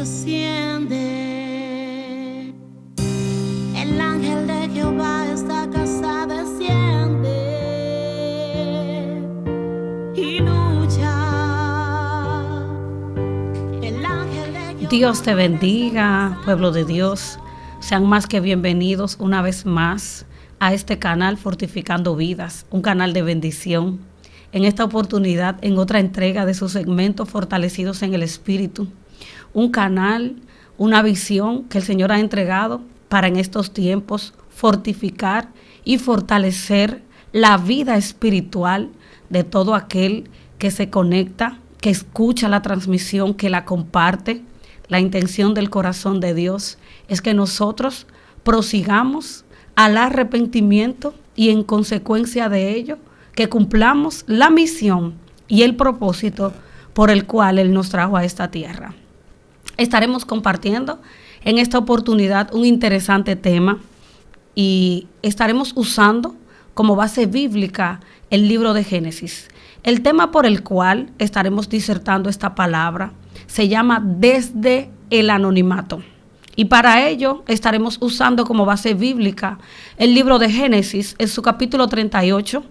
desciende, el ángel de Jehová esta casa desciende y lucha. El ángel de Jehová. Dios te bendiga, pueblo de Dios. Sean más que bienvenidos una vez más a este canal Fortificando Vidas, un canal de bendición. En esta oportunidad, en otra entrega de su segmento Fortalecidos en el Espíritu, un canal, una visión que el Señor ha entregado para en estos tiempos fortificar y fortalecer la vida espiritual de todo aquel que se conecta, que escucha la transmisión, que la comparte. La intención del corazón de Dios es que nosotros prosigamos al arrepentimiento y en consecuencia de ello, que cumplamos la misión y el propósito por el cual Él nos trajo a esta tierra. Estaremos compartiendo en esta oportunidad un interesante tema y estaremos usando como base bíblica el libro de Génesis. El tema por el cual estaremos disertando esta palabra se llama Desde el Anonimato. Y para ello estaremos usando como base bíblica el libro de Génesis en su capítulo 38.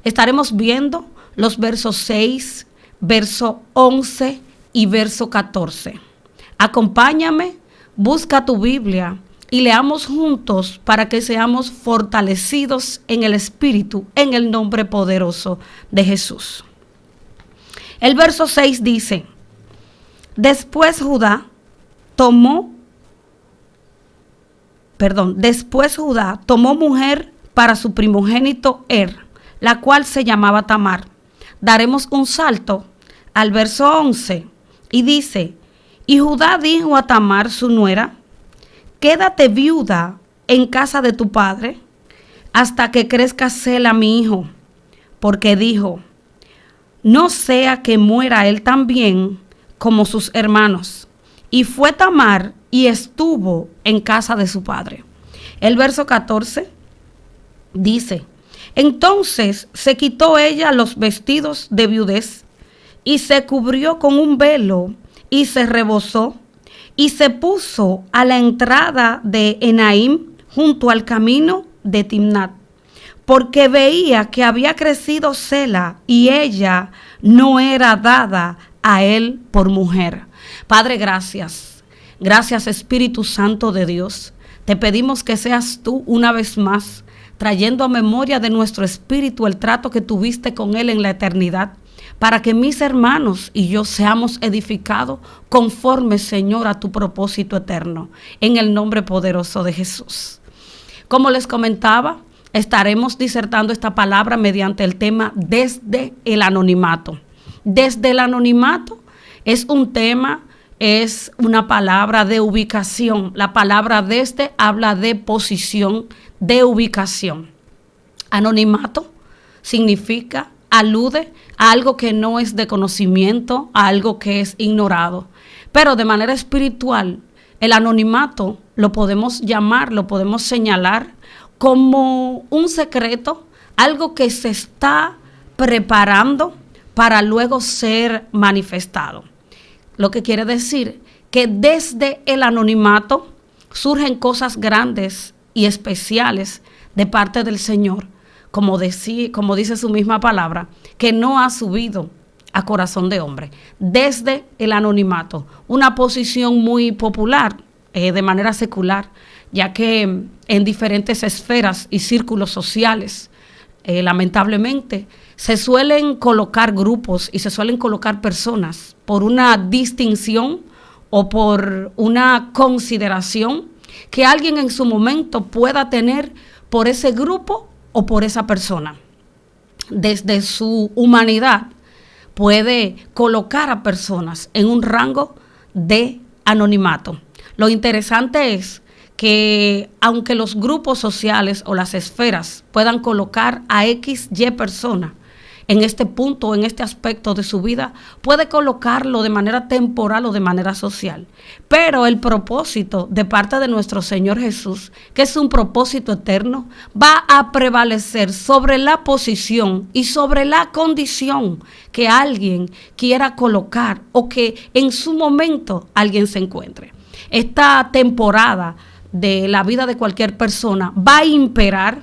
Estaremos viendo los versos 6, verso 11 y verso 14. Acompáñame, busca tu Biblia y leamos juntos para que seamos fortalecidos en el Espíritu, en el nombre poderoso de Jesús. El verso 6 dice: Después Judá tomó mujer para su primogénito la cual se llamaba Tamar. Daremos un salto al verso 11 y dice: Y Judá dijo a Tamar su nuera: Quédate viuda en casa de tu padre hasta que crezca Sela mi hijo, porque dijo: No sea que muera él también como sus hermanos. Y fue Tamar y estuvo en casa de su padre. El verso 14 dice: Entonces se quitó ella los vestidos de viudez y se cubrió con un velo y se rebozó y se puso a la entrada de Enaim junto al camino de Timnat, porque veía que había crecido Sela y ella no era dada a él por mujer. Padre, gracias. Gracias, Espíritu Santo de Dios. Te pedimos que seas tú una vez más trayendo a memoria de nuestro espíritu el trato que tuviste con él en la eternidad, para que mis hermanos y yo seamos edificados conforme, Señor, a tu propósito eterno, en el nombre poderoso de Jesús. Como les comentaba, estaremos disertando esta palabra mediante el tema Desde el Anonimato. Desde el Anonimato es un tema, es una palabra de ubicación. La palabra desde habla de posición, de ubicación. Anonimato significa, alude a algo que no es de conocimiento, a algo que es ignorado. Pero de manera espiritual, el anonimato lo podemos llamar, lo podemos señalar como un secreto, algo que se está preparando para luego ser manifestado. Lo que quiere decir que desde el anonimato surgen cosas grandes y especiales de parte del Señor, como dice su misma palabra, que no ha subido a corazón de hombre. Desde el anonimato, una posición muy popular de manera secular, ya que en diferentes esferas y círculos sociales, lamentablemente, se suelen colocar grupos y se suelen colocar personas por una distinción o por una consideración que alguien en su momento pueda tener por ese grupo o por esa persona. Desde su humanidad puede colocar a personas en un rango de anonimato. Lo interesante es que aunque los grupos sociales o las esferas puedan colocar a X, Y persona en este punto, en este aspecto de su vida, puede colocarlo de manera temporal o de manera social. Pero el propósito de parte de nuestro Señor Jesús, que es un propósito eterno, va a prevalecer sobre la posición y sobre la condición que alguien quiera colocar o que en su momento alguien se encuentre. Esta temporada de la vida de cualquier persona va a imperar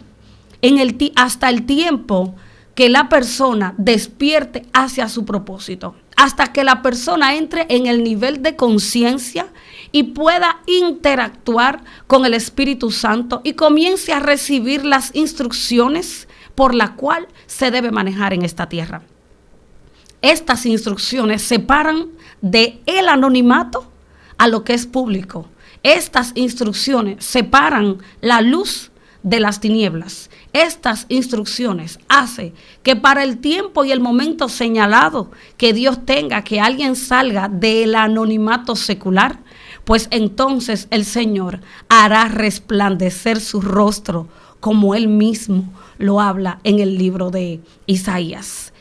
hasta el tiempo que la persona despierte hacia su propósito, hasta que la persona entre en el nivel de conciencia y pueda interactuar con el Espíritu Santo y comience a recibir las instrucciones por la cual se debe manejar en esta tierra. Estas instrucciones separan de el anonimato a lo que es público. Estas instrucciones separan la luz de las tinieblas. Estas instrucciones hacen que para el tiempo y el momento señalado que Dios tenga que alguien salga del anonimato secular, pues entonces el Señor hará resplandecer su rostro como Él mismo lo habla en el libro de Isaías.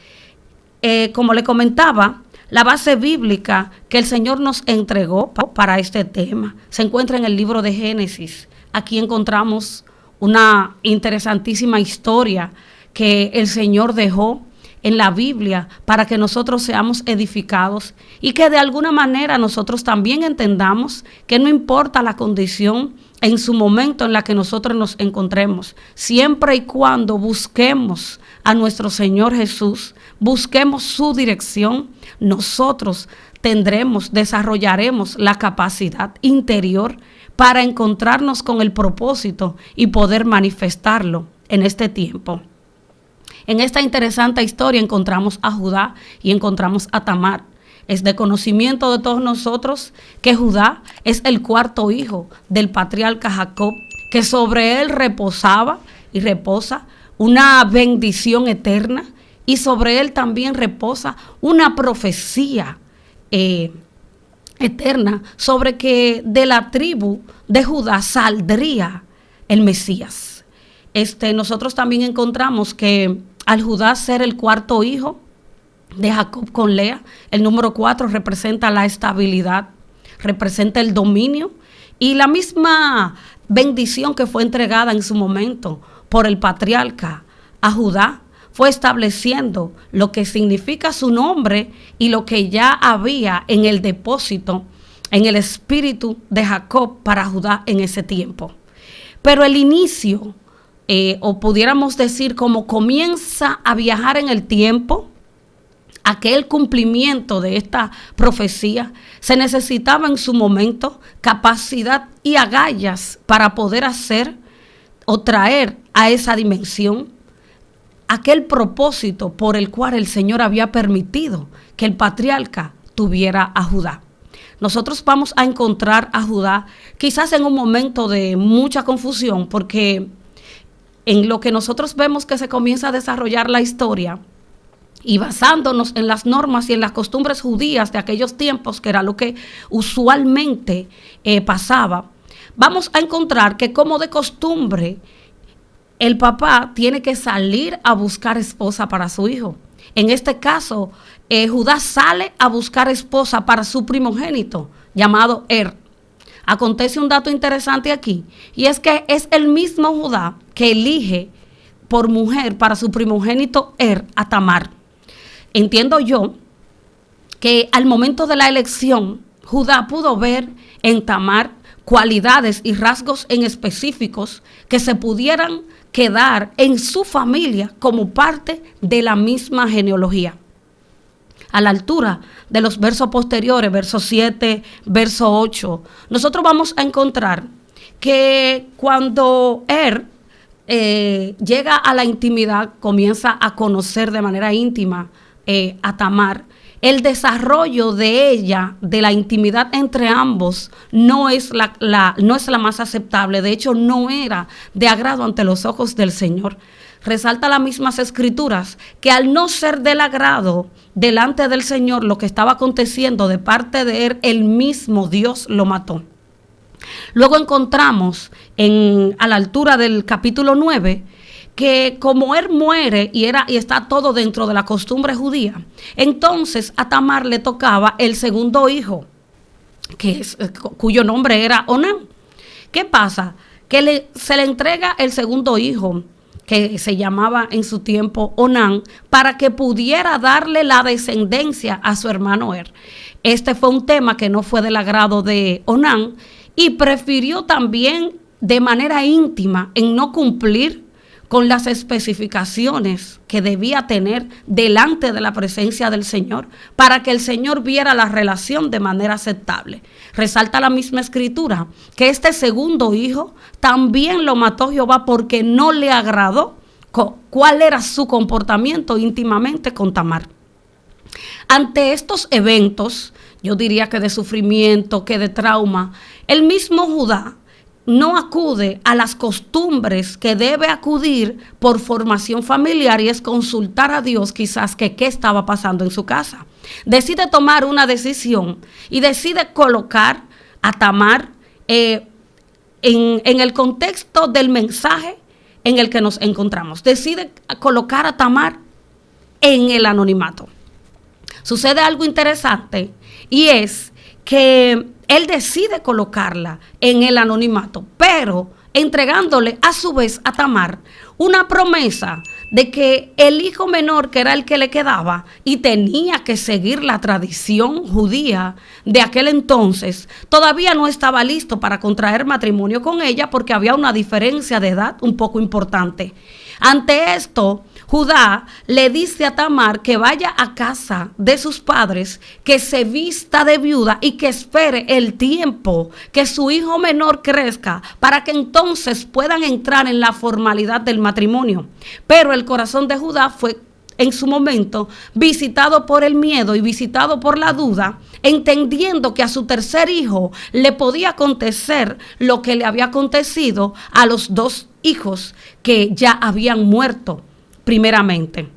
Como le comentaba, la base bíblica que el Señor nos entregó para este tema se encuentra en el libro de Génesis. Aquí encontramos una interesantísima historia que el Señor dejó en la Biblia para que nosotros seamos edificados y que de alguna manera nosotros también entendamos que no importa la condición en su momento en la que nosotros nos encontremos, siempre y cuando busquemos a nuestro Señor Jesús, busquemos su dirección, nosotros desarrollaremos la capacidad interior para encontrarnos con el propósito y poder manifestarlo en este tiempo. En esta interesante historia encontramos a Judá y encontramos a Tamar. Es de conocimiento de todos nosotros que Judá es el cuarto hijo del patriarca Jacob, que sobre él reposaba y reposa una bendición eterna, y sobre él también reposa una profecía eterna sobre que de la tribu de Judá saldría el Mesías. Nosotros también encontramos que al Judá ser el cuarto hijo de Jacob con Lea, el número 4 representa la estabilidad, representa el dominio y la misma bendición que fue entregada en su momento por el patriarca a Judá fue estableciendo lo que significa su nombre y lo que ya había en el depósito, en el espíritu de Jacob para Judá en ese tiempo. Pero el inicio, o pudiéramos decir como comienza a viajar en el tiempo, aquel cumplimiento de esta profecía, se necesitaba en su momento capacidad y agallas para poder hacer o traer a esa dimensión aquel propósito por el cual el Señor había permitido que el patriarca tuviera a Judá. Nosotros vamos a encontrar a Judá quizás en un momento de mucha confusión, porque en lo que nosotros vemos que se comienza a desarrollar la historia y basándonos en las normas y en las costumbres judías de aquellos tiempos, que era lo que usualmente pasaba, vamos a encontrar que como de costumbre el papá tiene que salir a buscar esposa para su hijo. En este caso, Judá sale a buscar esposa para su primogénito, llamado Acontece un dato interesante aquí, y es que es el mismo Judá que elige por mujer para su primogénito a Tamar. Entiendo yo que al momento de la elección, Judá pudo ver en Tamar cualidades y rasgos en específicos que se pudieran quedar en su familia como parte de la misma genealogía. A la altura de los versos posteriores, verso 7, verso 8, nosotros vamos a encontrar que cuando llega a la intimidad, comienza a conocer de manera íntima a Tamar, el desarrollo de ella, de la intimidad entre ambos, no es la más aceptable. De hecho, no era de agrado ante los ojos del Señor. Resalta las mismas escrituras que al no ser del agrado delante del Señor lo que estaba aconteciendo de parte de el mismo Dios lo mató. Luego encontramos a la altura del capítulo 9 que como él muere y está todo dentro de la costumbre judía, entonces a Tamar le tocaba el segundo hijo, cuyo nombre era Onán. ¿Qué pasa? Que se le entrega el segundo hijo, que se llamaba en su tiempo Onán, para que pudiera darle la descendencia a su hermano Er. Este fue un tema que no fue del agrado de Onán y prefirió también de manera íntima en no cumplir con las especificaciones que debía tener delante de la presencia del Señor para que el Señor viera la relación de manera aceptable. Resalta la misma escritura que este segundo hijo también lo mató Jehová porque no le agradó cuál era su comportamiento íntimamente con Tamar. Ante estos eventos, yo diría que de sufrimiento, que de trauma, el mismo Judá no acude a las costumbres que debe acudir por formación familiar, y es consultar a Dios quizás que qué estaba pasando en su casa. Decide tomar una decisión y decide colocar a Tamar en el contexto del mensaje en el que nos encontramos. Decide colocar a Tamar en el anonimato. Sucede algo interesante y es que él decide colocarla en el anonimato, pero entregándole a su vez a Tamar una promesa de que el hijo menor, que era el que le quedaba y tenía que seguir la tradición judía de aquel entonces, todavía no estaba listo para contraer matrimonio con ella porque había una diferencia de edad un poco importante. Ante esto, Judá le dice a Tamar que vaya a casa de sus padres, que se vista de viuda y que espere el tiempo que su hijo menor crezca para que entonces puedan entrar en la formalidad del matrimonio. Pero el corazón de Judá fue en su momento visitado por el miedo y visitado por la duda, entendiendo que a su tercer hijo le podía acontecer lo que le había acontecido a los dos hijos que ya habían muerto primeramente.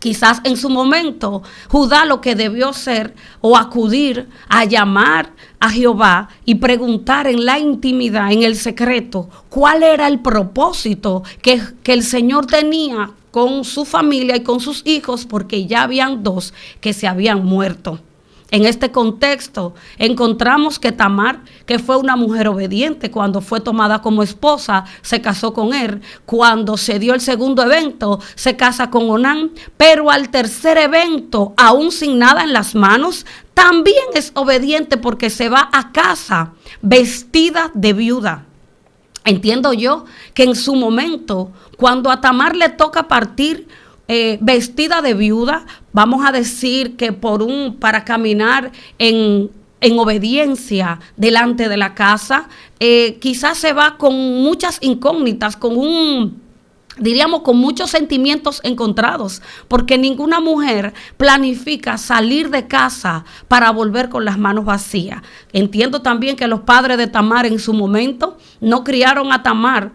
Quizás en su momento Judá lo que debió hacer o acudir a llamar a Jehová y preguntar en la intimidad, en el secreto, cuál era el propósito que el Señor tenía con su familia y con sus hijos, porque ya habían dos que se habían muerto. En este contexto encontramos que Tamar, que fue una mujer obediente, cuando fue tomada como esposa, se casó con él. Cuando se dio el segundo evento, se casa con Onán. Pero al tercer evento, aún sin nada en las manos, también es obediente porque se va a casa vestida de viuda. Entiendo yo que en su momento, cuando a Tamar le toca partir vestida de viuda, vamos a decir que para caminar en obediencia delante de la casa, quizás se va con muchas incógnitas, diríamos con muchos sentimientos encontrados, porque ninguna mujer planifica salir de casa para volver con las manos vacías. Entiendo también que los padres de Tamar en su momento no criaron a Tamar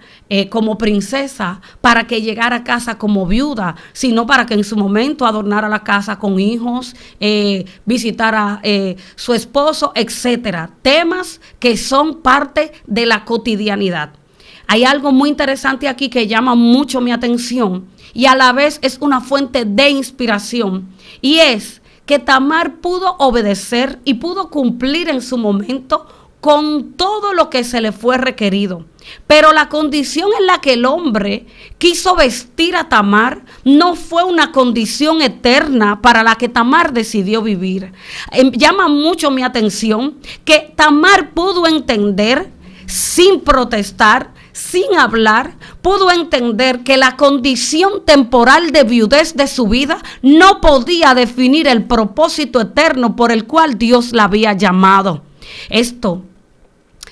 como princesa para que llegara a casa como viuda, sino para que en su momento adornara la casa con hijos, visitara su esposo, etcétera. Temas que son parte de la cotidianidad. Hay algo muy interesante aquí que llama mucho mi atención y a la vez es una fuente de inspiración, y es que Tamar pudo obedecer y pudo cumplir en su momento con todo lo que se le fue requerido. Pero la condición en la que el hombre quiso vestir a Tamar no fue una condición eterna para la que Tamar decidió vivir. Llama mucho mi atención que Tamar pudo entender sin protestar, sin hablar, pudo entender que la condición temporal de viudez de su vida no podía definir el propósito eterno por el cual Dios la había llamado. Esto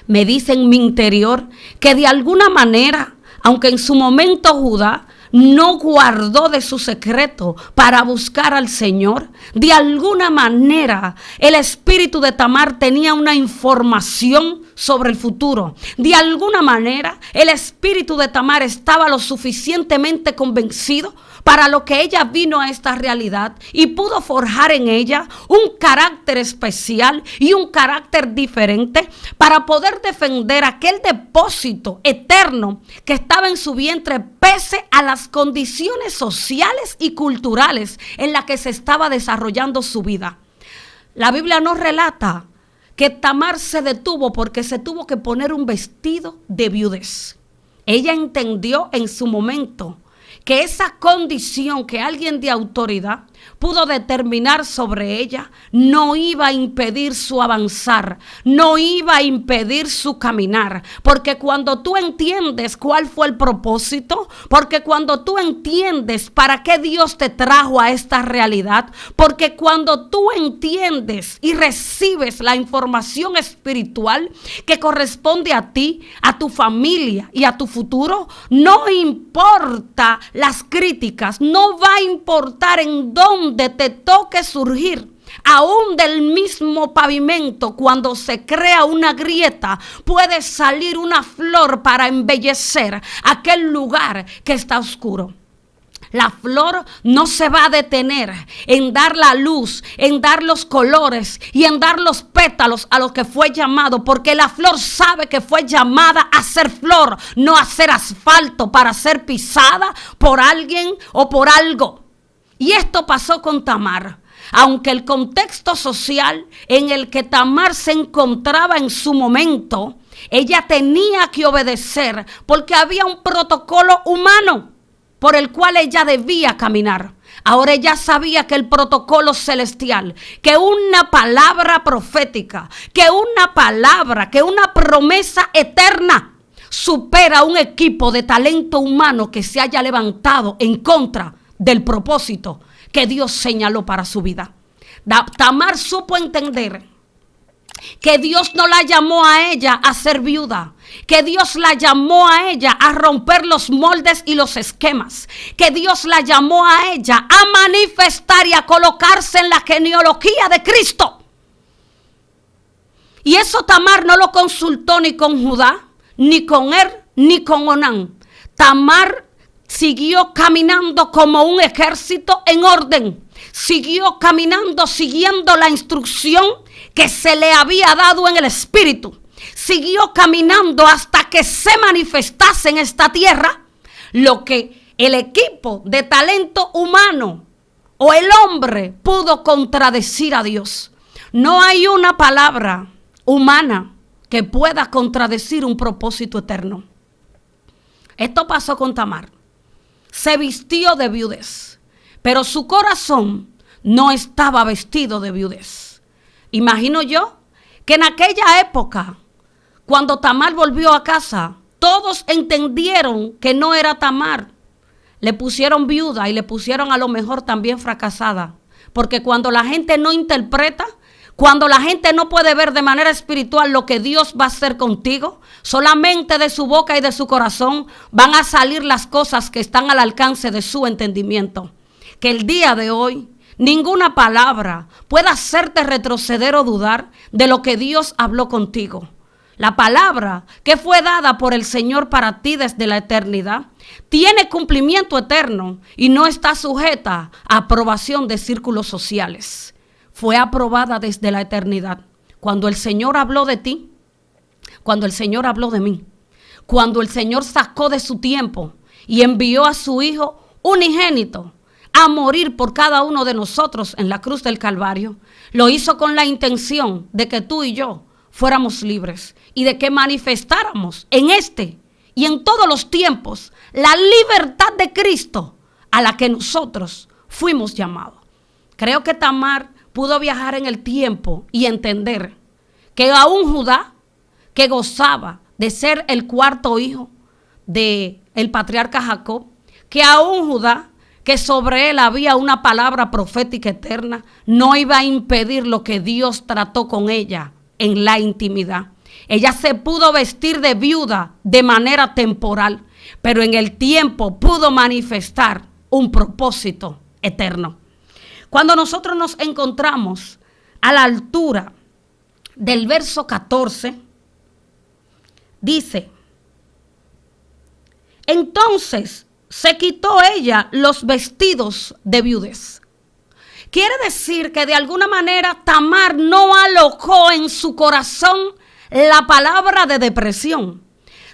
me dice en mi interior que de alguna manera, aunque en su momento Judá no guardó de su secreto para buscar al Señor. De alguna manera, el espíritu de Tamar tenía una información sobre el futuro. De alguna manera, el espíritu de Tamar estaba lo suficientemente convencido para lo que ella vino a esta realidad y pudo forjar en ella un carácter especial y un carácter diferente para poder defender aquel depósito eterno que estaba en su vientre pese a las condiciones sociales y culturales en las que se estaba desarrollando su vida. La Biblia nos relata que Tamar se detuvo porque se tuvo que poner un vestido de viudez. Ella entendió en su momento que esa condición que alguien de autoridad pudo determinar sobre ella no iba a impedir su avanzar, no iba a impedir su caminar, porque cuando tú entiendes cuál fue el propósito, porque cuando tú entiendes para qué Dios te trajo a esta realidad, porque cuando tú entiendes y recibes la información espiritual que corresponde a ti, a tu familia y a tu futuro, no importa las críticas, no va a importar en dónde te toque surgir. Aún del mismo pavimento, cuando se crea una grieta, puede salir una flor para embellecer aquel lugar que está oscuro. La flor no se va a detener en dar la luz, en dar los colores y en dar los pétalos a los que fue llamado, porque la flor sabe que fue llamada a ser flor, no a ser asfalto para ser pisada por alguien o por algo. Y esto pasó con Tamar. Aunque el contexto social en el que Tamar se encontraba en su momento, ella tenía que obedecer porque había un protocolo humano por el cual ella debía caminar. Ahora ella sabía que el protocolo celestial, que una palabra profética, que una palabra, que una promesa eterna supera un equipo de talento humano que se haya levantado en contra del propósito que Dios señaló para su vida. Tamar supo entender que Dios no la llamó a ella a ser viuda, que Dios la llamó a ella a romper los moldes y los esquemas, que Dios la llamó a ella a manifestar y a colocarse en la genealogía de Cristo. Y eso Tamar no lo consultó ni con Judá, ni con ni con Onán. Tamar siguió caminando como un ejército en orden. Siguió caminando siguiendo la instrucción que se le había dado en el espíritu. Siguió caminando hasta que se manifestase en esta tierra lo que el equipo de talento humano o el hombre pudo contradecir a Dios. No hay una palabra humana que pueda contradecir un propósito eterno. Esto pasó con Tamar. Se vistió de viudez, pero su corazón no estaba vestido de viudez. Imagino yo que en aquella época, cuando Tamar volvió a casa, todos entendieron que no era Tamar. Le pusieron viuda y le pusieron a lo mejor también fracasada. Porque cuando la gente no interpreta, cuando la gente no puede ver de manera espiritual lo que Dios va a hacer contigo, solamente de su boca y de su corazón van a salir las cosas que están al alcance de su entendimiento. Que el día de hoy ninguna palabra pueda hacerte retroceder o dudar de lo que Dios habló contigo. La palabra que fue dada por el Señor para ti desde la eternidad tiene cumplimiento eterno y no está sujeta a aprobación de círculos sociales. Fue aprobada desde la eternidad. Cuando el Señor habló de ti, cuando el Señor habló de mí, cuando el Señor sacó de su tiempo y envió a su Hijo unigénito a morir por cada uno de nosotros en la cruz del Calvario, lo hizo con la intención de que tú y yo fuéramos libres y de que manifestáramos en este y en todos los tiempos la libertad de Cristo a la que nosotros fuimos llamados. Creo que Tamar pudo viajar en el tiempo y entender que aún Judá, que gozaba de ser el cuarto hijo del patriarca Jacob, que aún Judá, que sobre él había una palabra profética eterna, no iba a impedir lo que Dios trató con ella en la intimidad. Ella se pudo vestir de viuda de manera temporal, pero en el tiempo pudo manifestar un propósito eterno. Cuando nosotros nos encontramos a la altura del verso 14, dice: entonces se quitó ella los vestidos de viudez. Quiere decir que de alguna manera Tamar no alojó en su corazón la palabra de depresión.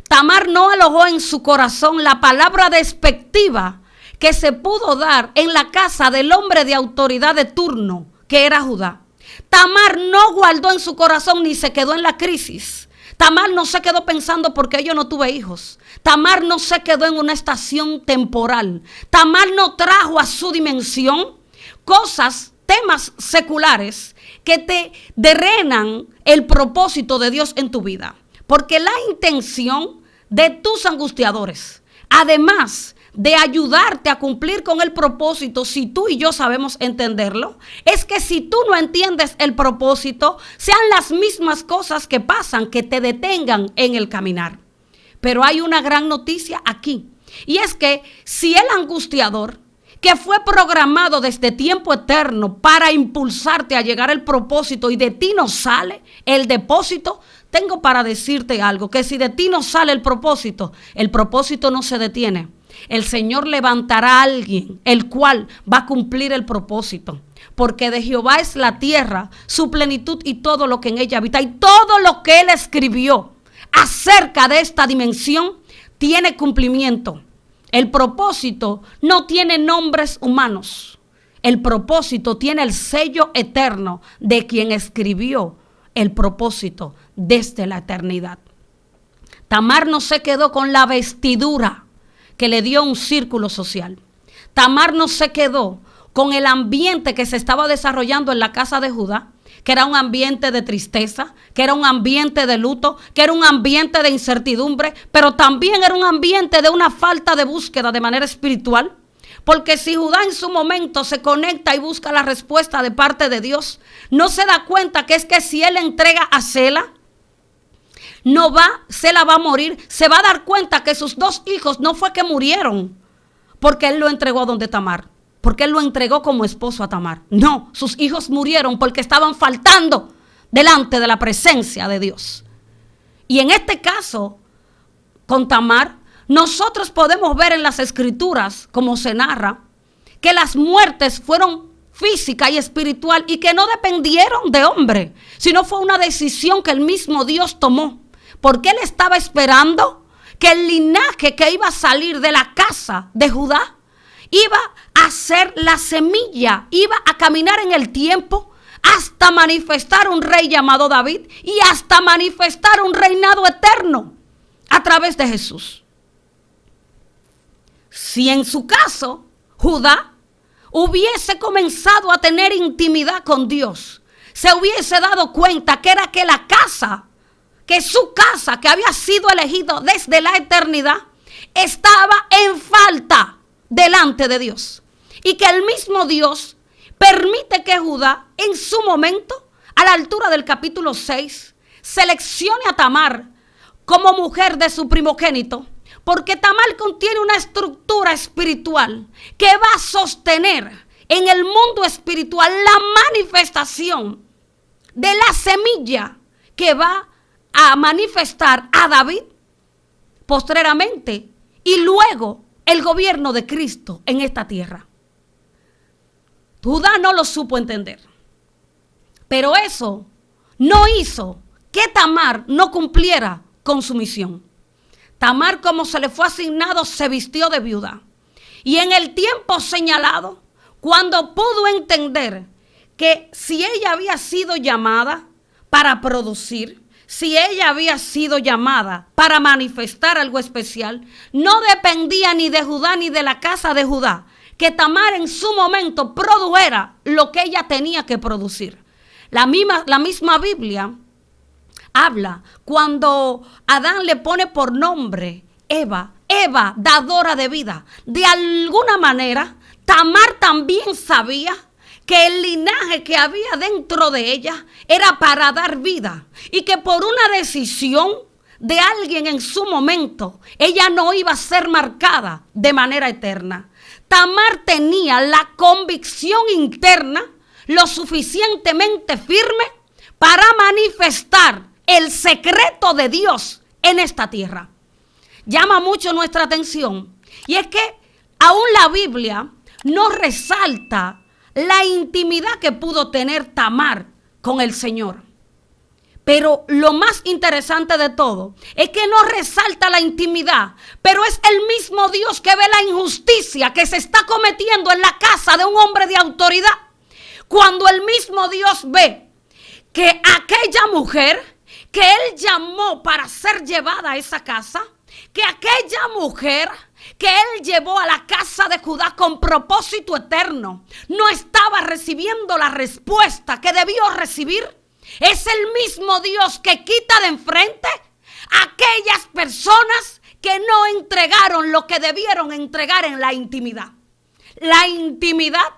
Tamar no alojó en su corazón la palabra despectiva que se pudo dar en la casa del hombre de autoridad de turno, que era Judá. Tamar no guardó en su corazón ni se quedó en la crisis. Tamar no se quedó pensando porque yo no tuve hijos. Tamar no se quedó en una estación temporal. Tamar no trajo a su dimensión cosas, temas seculares que te drenan el propósito de Dios en tu vida. Porque la intención de tus angustiadores, además de ayudarte a cumplir con el propósito, si tú y yo sabemos entenderlo, es que si tú no entiendes el propósito, sean las mismas cosas que pasan que te detengan en el caminar. Pero hay una gran noticia aquí, y es que si el angustiador, que fue programado desde tiempo eterno para impulsarte a llegar al propósito, y de ti no sale el depósito, tengo para decirte algo, que si de ti no sale el propósito no se detiene. El Señor levantará a alguien, el cual va a cumplir el propósito. Porque de Jehová es la tierra, su plenitud y todo lo que en ella habita. Y todo lo que Él escribió acerca de esta dimensión tiene cumplimiento. El propósito no tiene nombres humanos. El propósito tiene el sello eterno de quien escribió el propósito desde la eternidad. Tamar no se quedó con la vestidura que le dio un círculo social. Tamar no se quedó con el ambiente que se estaba desarrollando en la casa de Judá, que era un ambiente de tristeza, que era un ambiente de luto, que era un ambiente de incertidumbre, pero también era un ambiente de una falta de búsqueda de manera espiritual. Porque si Judá en su momento se conecta y busca la respuesta de parte de Dios, no se da cuenta que es que si él entrega a Sela, Sela va a morir. Se va a dar cuenta que sus 2 hijos no fue que murieron porque él lo entregó a donde Tamar, porque él lo entregó como esposo a Tamar. No, sus hijos murieron porque estaban faltando delante de la presencia de Dios. Y en este caso, con Tamar, nosotros podemos ver en las escrituras, como se narra, que las muertes fueron física y espiritual y que no dependieron de hombre, sino fue una decisión que el mismo Dios tomó. Porque él estaba esperando que el linaje que iba a salir de la casa de Judá iba a ser la semilla, iba a caminar en el tiempo hasta manifestar un rey llamado David y hasta manifestar un reinado eterno a través de Jesús. Si en su caso Judá hubiese comenzado a tener intimidad con Dios, se hubiese dado cuenta que era que la casa, que su casa, que había sido elegido desde la eternidad, estaba en falta delante de Dios. Y que el mismo Dios permite que Judá, en su momento, a la altura del capítulo 6, seleccione a Tamar como mujer de su primogénito, porque Tamar contiene una estructura espiritual que va a sostener en el mundo espiritual la manifestación de la semilla que va a manifestar a David postreramente y luego el gobierno de Cristo en esta tierra. Judá no lo supo entender, pero eso no hizo que Tamar no cumpliera con su misión. Tamar, como se le fue asignado, se vistió de viuda. Y en el tiempo señalado, cuando pudo entender que si ella había sido llamada para producir, si ella había sido llamada para manifestar algo especial, no dependía ni de Judá ni de la casa de Judá, que Tamar en su momento produjera lo que ella tenía que producir. La misma Biblia habla cuando Adán le pone por nombre Eva, dadora de vida. De alguna manera, Tamar también sabía que el linaje que había dentro de ella era para dar vida y que por una decisión de alguien en su momento, ella no iba a ser marcada de manera eterna. Tamar tenía la convicción interna lo suficientemente firme para manifestar el secreto de Dios en esta tierra. Llama mucho nuestra atención y es que aún la Biblia nos resalta la intimidad que pudo tener Tamar con el Señor. Pero lo más interesante de todo es que no resalta la intimidad, pero es el mismo Dios que ve la injusticia que se está cometiendo en la casa de un hombre de autoridad. Cuando el mismo Dios ve que aquella mujer que él llamó para ser llevada a esa casa, que aquella mujer que él llevó a la casa de Judá con propósito eterno, no estaba recibiendo la respuesta que debió recibir. Es el mismo Dios que quita de enfrente a aquellas personas que no entregaron lo que debieron entregar en la intimidad. La intimidad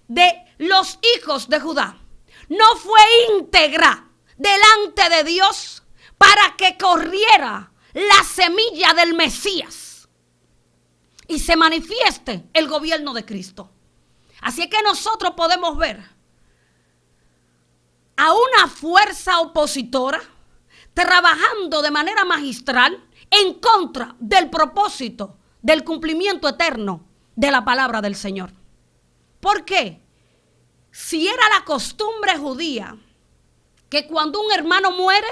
de los hijos de Judá no fue íntegra delante de Dios para que corriera la semilla del Mesías y se manifieste el gobierno de Cristo. Así es que nosotros podemos ver a una fuerza opositora trabajando de manera magistral en contra del propósito del cumplimiento eterno de la palabra del Señor. ¿Por qué? Si era la costumbre judía que cuando un hermano muere,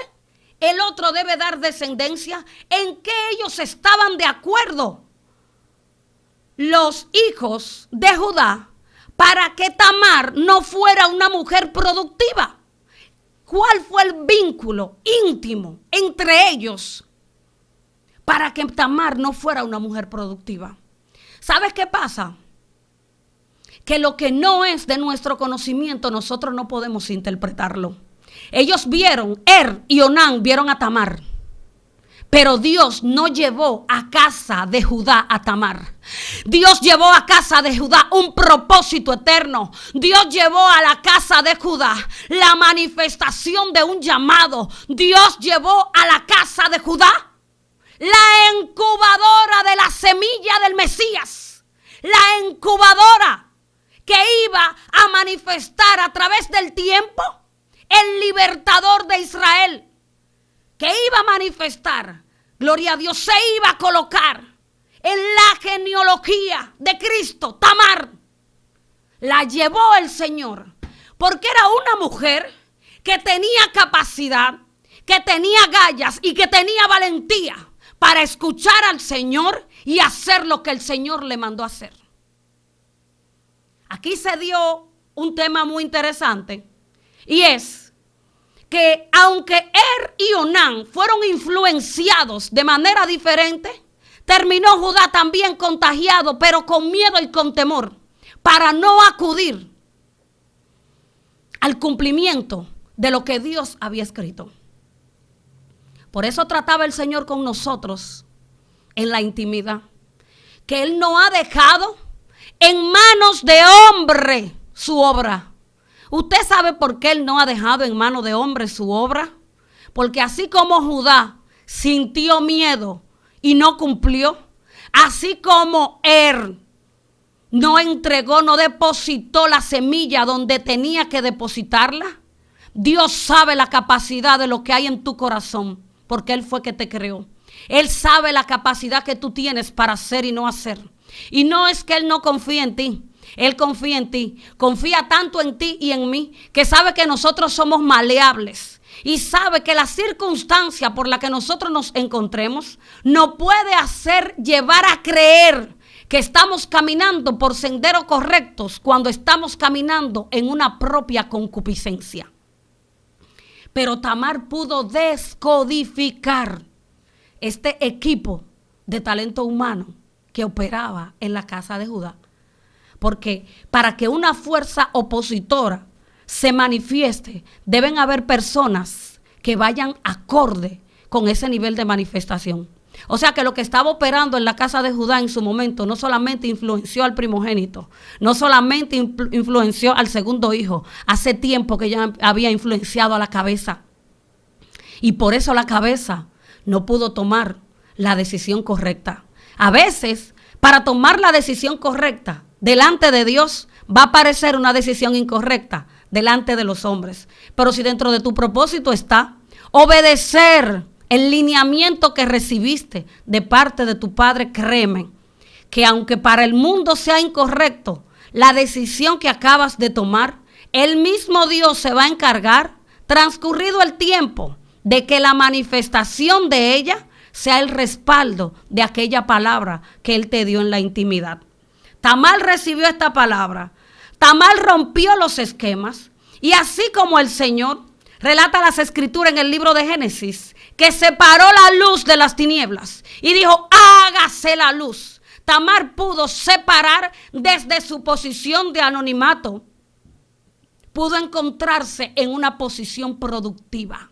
el otro debe dar descendencia, ¿en qué ellos estaban de acuerdo los hijos de Judá para que Tamar no fuera una mujer productiva? ¿Cuál fue el vínculo íntimo entre ellos para que Tamar no fuera una mujer productiva? ¿Sabes qué pasa? Que lo que no es de nuestro conocimiento nosotros no podemos interpretarlo. Ellos vieron, y Onán vieron a Tamar, pero Dios no llevó a casa de Judá a Tamar. Dios llevó a casa de Judá un propósito eterno. Dios llevó a la casa de Judá la manifestación de un llamado. Dios llevó a la casa de Judá la incubadora de la semilla del Mesías. La incubadora que iba a manifestar a través del tiempo el libertador de Israel. Que iba a manifestar, gloria a Dios, se iba a colocar en la genealogía de Cristo. Tamar la llevó el Señor porque era una mujer que tenía capacidad, que tenía gallas y que tenía valentía para escuchar al Señor y hacer lo que el Señor le mandó a hacer. Aquí se dio un tema muy interesante y es que aunque y Onán fueron influenciados de manera diferente, terminó Judá también contagiado, pero con miedo y con temor, para no acudir al cumplimiento de lo que Dios había escrito. Por eso trataba el Señor con nosotros en la intimidad, que Él no ha dejado en manos de hombre su obra. ¿Usted sabe por qué Él no ha dejado en manos de hombre su obra? Porque así como Judá sintió miedo y no cumplió, así como no entregó, no depositó la semilla donde tenía que depositarla, Dios sabe la capacidad de lo que hay en tu corazón, porque Él fue que te creó. Él sabe la capacidad que tú tienes para hacer y no hacer. Y no es que Él no confíe en ti. Él confía en ti. Confía tanto en ti y en mí que sabe que nosotros somos maleables. Y sabe que la circunstancia por la que nosotros nos encontremos nos puede hacer llevar a creer que estamos caminando por senderos correctos cuando estamos caminando en una propia concupiscencia. Pero Tamar pudo descodificar este equipo de talento humano que operaba en la casa de Judá. Porque para que una fuerza opositora se manifieste, deben haber personas que vayan acorde con ese nivel de manifestación. O sea que lo que estaba operando en la casa de Judá en su momento no solamente influenció al primogénito, no solamente influenció al segundo hijo, hace tiempo que ya había influenciado a la cabeza. Y por eso la cabeza no pudo tomar la decisión correcta. A veces, para tomar la decisión correcta delante de Dios, va a parecer una decisión incorrecta delante de los hombres. Pero si dentro de tu propósito está obedecer el lineamiento que recibiste de parte de tu padre, créeme que aunque para el mundo sea incorrecto la decisión que acabas de tomar, el mismo Dios se va a encargar, transcurrido el tiempo, de que la manifestación de ella sea el respaldo de aquella palabra que Él te dio en la intimidad. Tamar recibió esta palabra. Tamar rompió los esquemas y así como el Señor relata las escrituras en el libro de Génesis, que separó la luz de las tinieblas y dijo, hágase la luz. Tamar pudo separar desde su posición de anonimato, pudo encontrarse en una posición productiva.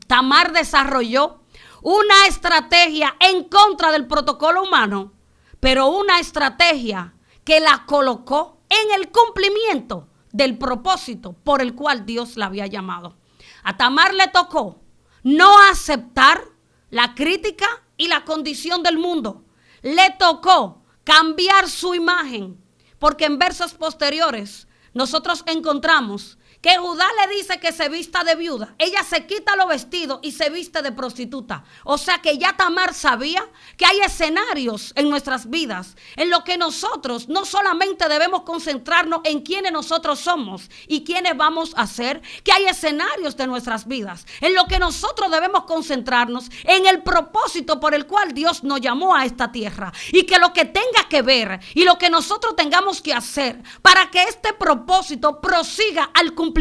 Tamar desarrolló una estrategia en contra del protocolo humano, pero una estrategia que la colocó en el cumplimiento del propósito por el cual Dios la había llamado. A Tamar le tocó no aceptar la crítica y la condición del mundo. Le tocó cambiar su imagen, porque en versos posteriores nosotros encontramos que Judá le dice que se vista de viuda. Ella se quita los vestidos y se viste de prostituta. O sea que ya Tamar sabía que hay escenarios en nuestras vidas en los que nosotros no solamente debemos concentrarnos en quiénes nosotros somos y quiénes vamos a ser, que hay escenarios de nuestras vidas en los que nosotros debemos concentrarnos en el propósito por el cual Dios nos llamó a esta tierra, y que lo que tenga que ver y lo que nosotros tengamos que hacer para que este propósito prosiga al cumplimiento,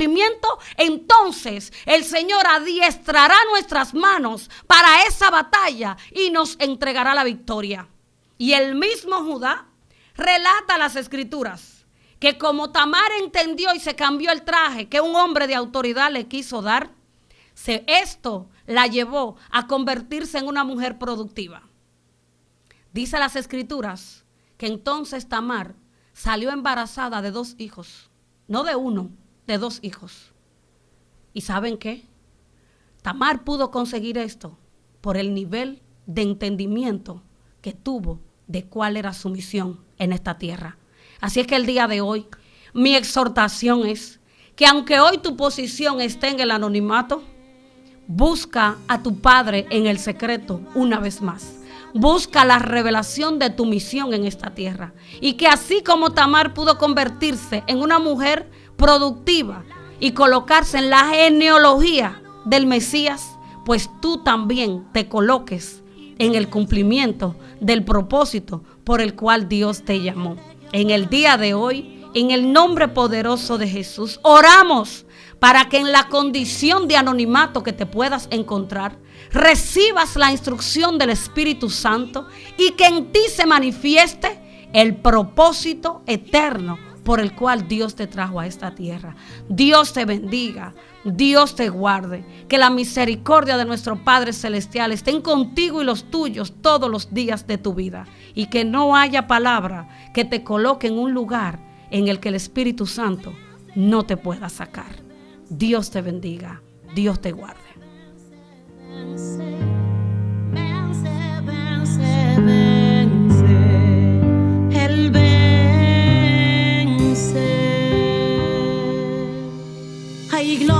entonces el Señor adiestrará nuestras manos para esa batalla y nos entregará la victoria. Y el mismo Judá relata las escrituras que como Tamar entendió y se cambió el traje que un hombre de autoridad le quiso dar, esto la llevó a convertirse en una mujer productiva. Dice las escrituras que entonces Tamar salió embarazada de 2 hijos, no de uno, de 2 hijos. ¿Y saben qué? Tamar pudo conseguir esto por el nivel de entendimiento que tuvo de cuál era su misión en esta tierra. Así es que el día de hoy, mi exhortación es que aunque hoy tu posición esté en el anonimato, busca a tu Padre en el secreto una vez más. Busca la revelación de tu misión en esta tierra. Y que así como Tamar pudo convertirse en una mujer productiva y colocarse en la genealogía del Mesías, pues tú también te coloques en el cumplimiento del propósito por el cual Dios te llamó. En el día de hoy, en el nombre poderoso de Jesús, oramos para que en la condición de anonimato que te puedas encontrar, recibas la instrucción del Espíritu Santo y que en ti se manifieste el propósito eterno por el cual Dios te trajo a esta tierra. Dios te bendiga, Dios te guarde, que la misericordia de nuestro Padre Celestial estén contigo y los tuyos todos los días de tu vida, y que no haya palabra que te coloque en un lugar en el que el Espíritu Santo no te pueda sacar. Dios te bendiga, Dios te guarde. Él vence. Hay gloria.